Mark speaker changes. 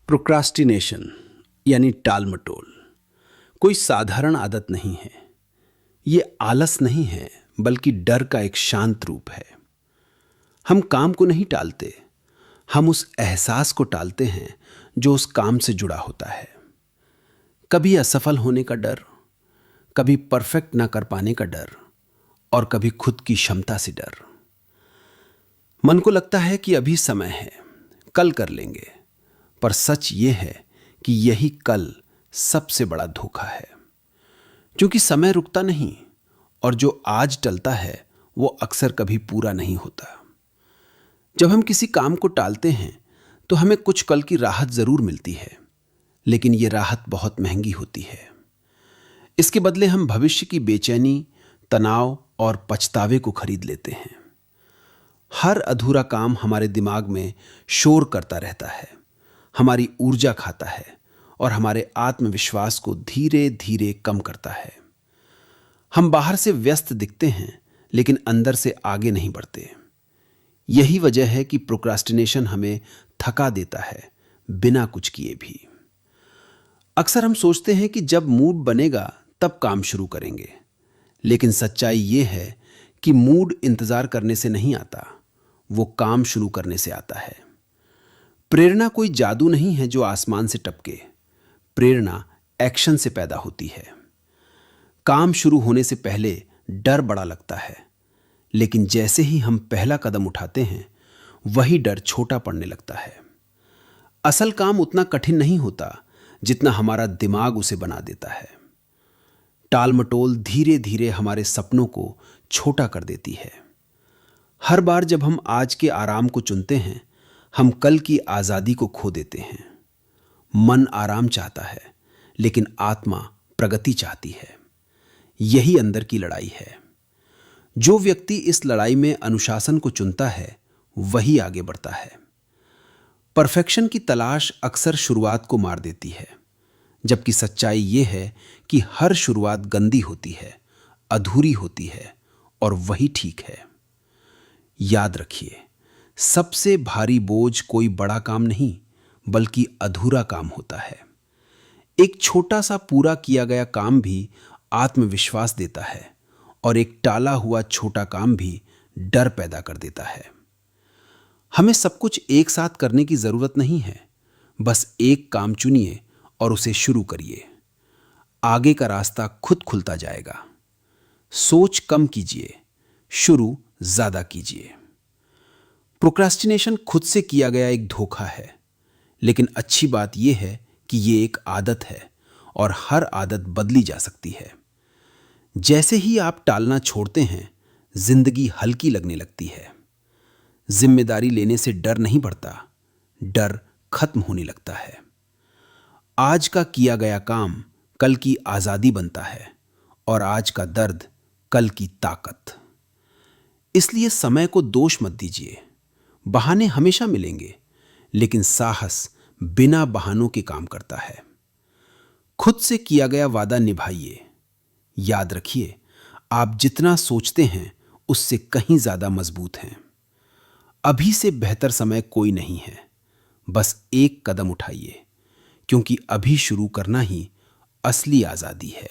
Speaker 1: Procrastination यानी टाल मटोल कोई साधारण आदत नहीं है। ये आलस नहीं है, बल्कि डर का एक शांत रूप है। हम काम को नहीं टालते, हम उस एहसास को टालते हैं जो उस काम से जुड़ा होता है। कभी असफल होने का डर, कभी परफेक्ट ना कर पाने का डर, और कभी खुद की क्षमता से डर। मन को लगता है कि अभी समय है, कल कर लेंगे, पर सच ये है कि यही कल सबसे बड़ा धोखा है। क्योंकि समय रुकता नहीं, और जो आज टलता है वो अक्सर कभी पूरा नहीं होता। जब हम किसी काम को टालते हैं तो हमें कुछ कल की राहत जरूर मिलती है, लेकिन ये राहत बहुत महंगी होती है। इसके बदले हम भविष्य की बेचैनी, तनाव और पछतावे को खरीद लेते हैं। हर अधूरा काम हमारे दिमाग में शोर करता रहता है, हमारी ऊर्जा खाता है और हमारे आत्मविश्वास को धीरे धीरे कम करता है। हम बाहर से व्यस्त दिखते हैं, लेकिन अंदर से आगे नहीं बढ़ते। यही वजह है कि प्रोक्रास्टिनेशन हमें थका देता है, बिना कुछ किए भी। अक्सर हम सोचते हैं कि जब मूड बनेगा तब काम शुरू करेंगे, लेकिन सच्चाई यह है कि मूड इंतजार करने से नहीं आता, वो काम शुरू करने से आता है। प्रेरणा कोई जादू नहीं है जो आसमान से टपके। प्रेरणा एक्शन से पैदा होती है। काम शुरू होने से पहले डर बड़ा लगता है, लेकिन जैसे ही हम पहला कदम उठाते हैं, वही डर छोटा पड़ने लगता है। असल काम उतना कठिन नहीं होता जितना हमारा दिमाग उसे बना देता है। टाल मटोल धीरे धीरे हमारे सपनों को छोटा कर देती है। हर बार जब हम आज के आराम को चुनते हैं, हम कल की आजादी को खो देते हैं। मन आराम चाहता है, लेकिन आत्मा प्रगति चाहती है। यही अंदर की लड़ाई है। जो व्यक्ति इस लड़ाई में अनुशासन को चुनता है, वही आगे बढ़ता है। परफेक्शन की तलाश अक्सर शुरुआत को मार देती है, जबकि सच्चाई यह है कि हर शुरुआत गंदी होती है, अधूरी होती है, और वही ठीक है। याद रखिए, सबसे भारी बोझ कोई बड़ा काम नहीं, बल्कि अधूरा काम होता है। एक छोटा सा पूरा किया गया काम भी आत्मविश्वास देता है, और एक टाला हुआ छोटा काम भी डर पैदा कर देता है। हमें सब कुछ एक साथ करने की जरूरत नहीं है। बस एक काम चुनिए और उसे शुरू करिए। आगे का रास्ता खुद खुलता जाएगा। सोच कम कीजिए, शुरू ज्यादा कीजिए। प्रोक्रास्टिनेशन खुद से किया गया एक धोखा है, लेकिन अच्छी बात यह है कि यह एक आदत है, और हर आदत बदली जा सकती है। जैसे ही आप टालना छोड़ते हैं, जिंदगी हल्की लगने लगती है। जिम्मेदारी लेने से डर नहीं बढ़ता, डर खत्म होने लगता है। आज का किया गया काम कल की आजादी बनता है, और आज का दर्द कल की ताकत। इसलिए समय को दोष मत दीजिए। बहाने हमेशा मिलेंगे, लेकिन साहस बिना बहानों के काम करता है। खुद से किया गया वादा निभाइए। याद रखिए, आप जितना सोचते हैं उससे कहीं ज्यादा मजबूत हैं। अभी से बेहतर समय कोई नहीं है। बस एक कदम उठाइए, क्योंकि अभी शुरू करना ही असली आजादी है।